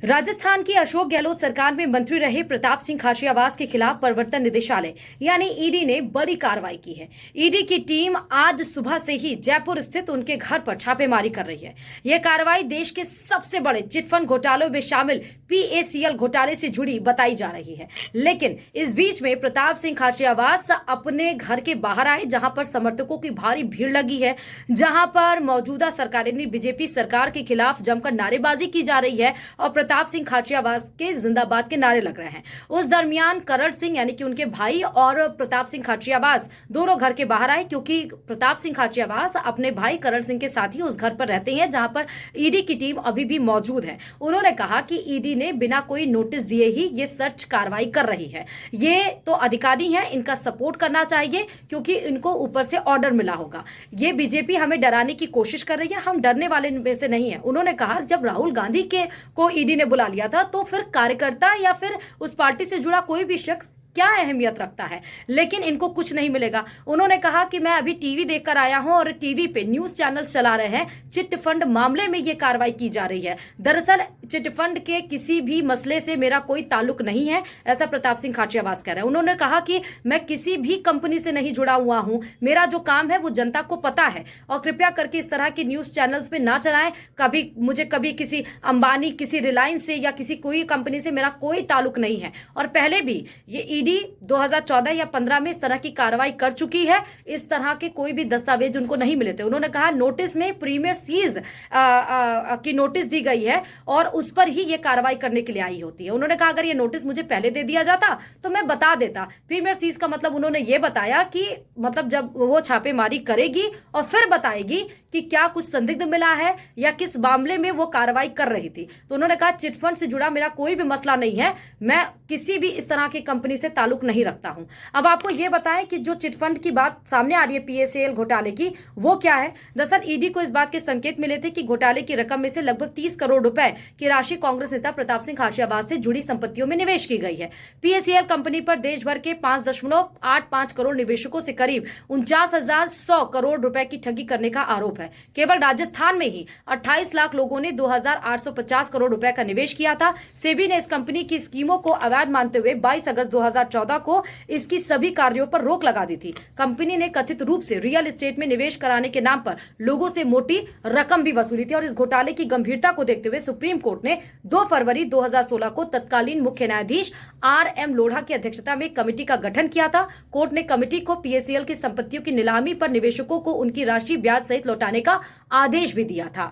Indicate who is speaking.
Speaker 1: राजस्थान की अशोक गहलोत सरकार में मंत्री रहे प्रताप सिंह खाचरियावास के खिलाफ प्रवर्तन निदेशालय यानी ईडी ने बड़ी कार्रवाई की है। ईडी की टीम आज सुबह से ही जयपुर स्थित उनके घर पर छापेमारी कर रही है। यह कार्रवाई देश के सबसे बड़े चिटफंड घोटालों में शामिल पीएसीएल घोटाले से जुड़ी बताई जा रही है। लेकिन इस बीच में प्रताप सिंह खाचरियावास अपने घर के बाहर आए, जहां पर समर्थकों की भारी भीड़ लगी है, जहां पर मौजूदा सरकार यानी बीजेपी सरकार के खिलाफ जमकर नारेबाजी की जा रही है और प्रताप सिंह खाचरियावास के जिंदाबाद के नारे लग रहे हैं। उस दरमियान करण सिंह यानी कि उनके भाई और प्रताप सिंह खाचरियावास दोनों घर के बाहर आए, क्योंकि प्रताप सिंह खाचरियावास अपने भाई करण सिंह के साथ ही उस घर पर रहते हैं जहां पर ईडी की टीम अभी भी मौजूद है। उन्होंने कहा कि ईडी ने बिना कोई नोटिस दिए ही ये सर्च कार्रवाई कर रही है। ये तो अधिकारी हैं, इनका सपोर्ट करना चाहिए क्योंकि इनको ऊपर से ऑर्डर मिला होगा। ये बीजेपी हमें डराने की कोशिश कर रही है, हम डरने वाले में से नहीं है। उन्होंने कहा जब राहुल गांधी के को ईडी ने बुला लिया था तो फिर कार्यकर्ता या फिर उस पार्टी से जुड़ा कोई भी शख्स क्या अहमियत रखता है, लेकिन इनको कुछ नहीं मिलेगा। उन्होंने कहा कि मैं अभी टीवी देखकर आया हूं और टीवी पे न्यूज चैनल चला रहे हैं, चिटफंड मामले में यह कार्रवाई की जा रही है। दरअसल चिटफंड के किसी भी मसले से मेरा कोई ताल्लुक नहीं है, ऐसा प्रताप सिंह खाचरियावास कह रहे हैं। उन्होंने कहा कि मैं किसी भी कंपनी से नहीं जुड़ा हुआ हूं, मेरा जो काम है वो जनता को पता है और कृपया करके इस तरह के न्यूज चैनल्स पे ना चलाएं। कभी किसी अंबानी, किसी रिलायंस से या किसी कोई कंपनी से मेरा कोई ताल्लुक नहीं है। और पहले भी ये ईडी 2014 या 15 में इस तरह की कार्रवाई कर चुकी है। इस तरह के कोई भी दस्तावेज उनको नहीं मिले थे। उन्होंने कहा नोटिस में प्रीमियर सीज की नोटिस दी गई है और उस पर ही ये कार्रवाई करने के लिए आई होती है। उन्होंने कहा अगर ये नोटिस मुझे पहले दे दिया जाता तो मैं बता देता। प्रीमियर सीज का मतलब उन्होंने ये बताया कि मतलब जब वो छापेमारी करेगी और फिर बताएगी कि क्या कुछ संदिग्ध मिला है या किस मामले में वो कार्रवाई कर रही थी। तो उन्होंने कहा चिटफंड से जुड़ा मेरा कोई भी मसला नहीं है, मैं किसी भी इस तरह की कंपनी से ताल्लुक नहीं रखता हूं। अब आपको यह बताएं कि जो चिटफंड की बात सामने आ रही है पीएसीएल घोटाले की, वो क्या है। दरअसल ईडी को इस बात के संकेत मिले थे कि घोटाले की रकम में से लगभग 30 करोड़ रुपए की राशि कांग्रेस नेता प्रताप सिंह खाचरियावास से जुड़ी संपत्तियों में निवेश की गई है। पीएसीएल कंपनी पर देश भर के 5.85 करोड़ निवेशकों से करीब 49,100 करोड़ रुपए की ठगी करने का आरोप है। केवल राजस्थान में ही 28 लाख लोगों ने 2,850 करोड़ रुपए का निवेश किया था। सेबी ने इस कंपनी की स्कीमों को अवैध मानते हुए 22 अगस्त 2014 को इसकी सभी कार्यों पर रोक लगा दी थी। कंपनी ने कथित रूप से रियल एस्टेट में निवेश कराने के नाम पर लोगों से मोटी रकम भी वसूली थी। और इस घोटाले की गंभीरता को देखते हुए सुप्रीम कोर्ट ने 2 फरवरी 2016 को तत्कालीन मुख्य न्यायाधीश आर.एम. लोढ़ा की अध्यक्षता में कमेटी का गठन किया था। कोर्ट ने कमेटी को पीएसीएल की संपत्तियों की नीलामी पर निवेशकों को उनकी राशि ब्याज सहित लौटाने का आदेश भी दिया था।